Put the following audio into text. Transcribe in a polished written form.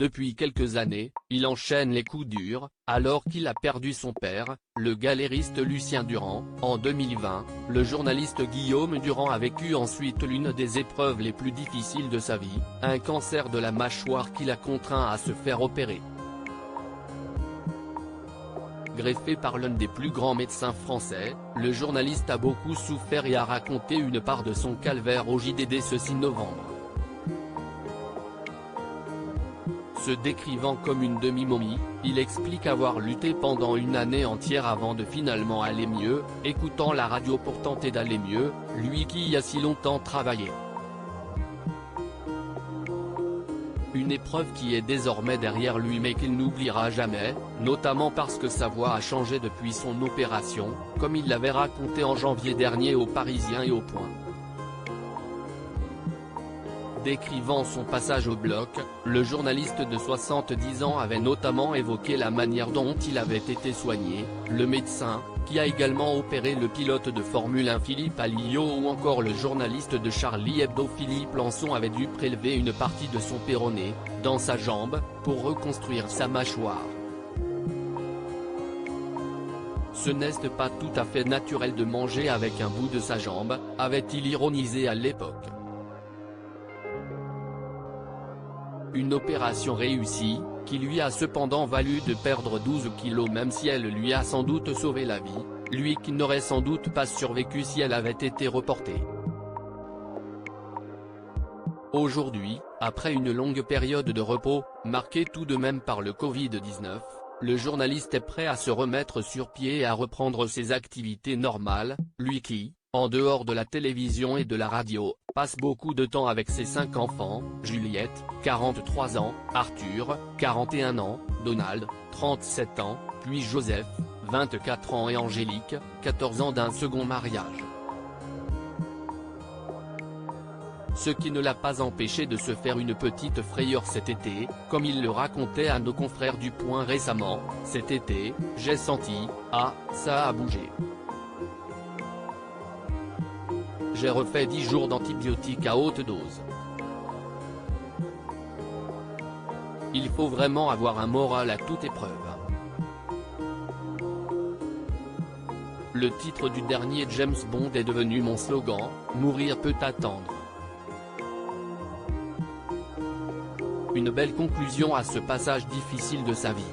Depuis quelques années, il enchaîne les coups durs, alors qu'il a perdu son père, le galériste Lucien Durand. En 2020, le journaliste Guillaume Durand a vécu ensuite l'une des épreuves les plus difficiles de sa vie, un cancer de la mâchoire qui l'a contraint à se faire opérer. Greffé par l'un des plus grands médecins français, le journaliste a beaucoup souffert et a raconté une part de son calvaire au JDD ce 6 novembre. Se décrivant comme une demi-momie, il explique avoir lutté pendant une année entière avant de finalement aller mieux, écoutant la radio pour tenter d'aller mieux, lui qui y a si longtemps travaillé. Une épreuve qui est désormais derrière lui mais qu'il n'oubliera jamais, notamment parce que sa voix a changé depuis son opération, comme il l'avait raconté en janvier dernier aux Parisiens et au Point. Décrivant son passage au bloc, le journaliste de 70 ans avait notamment évoqué la manière dont il avait été soigné, le médecin, qui a également opéré le pilote de Formule 1 Philippe Alliot ou encore le journaliste de Charlie Hebdo Philippe Lançon avait dû prélever une partie de son péroné, dans sa jambe, pour reconstruire sa mâchoire. Ce n'est pas tout à fait naturel de manger avec un bout de sa jambe, avait-il ironisé à l'époque. Une opération réussie, qui lui a cependant valu de perdre 12 kilos même si elle lui a sans doute sauvé la vie, lui qui n'aurait sans doute pas survécu si elle avait été reportée. Aujourd'hui, après une longue période de repos, marquée tout de même par le Covid-19, le journaliste est prêt à se remettre sur pied et à reprendre ses activités normales, lui qui, en dehors de la télévision et de la radio, passe beaucoup de temps avec ses 5 enfants, Juliette, 43 ans, Arthur, 41 ans, Donald, 37 ans, puis Joseph, 24 ans et Angélique, 14 ans d'un second mariage. Ce qui ne l'a pas empêché de se faire une petite frayeur cet été, comme il le racontait à nos confrères du Point récemment, cet été, j'ai senti, ça a bougé. J'ai refait 10 jours d'antibiotiques à haute dose. Il faut vraiment avoir un moral à toute épreuve. Le titre du dernier James Bond est devenu mon slogan, mourir peut attendre. Une belle conclusion à ce passage difficile de sa vie.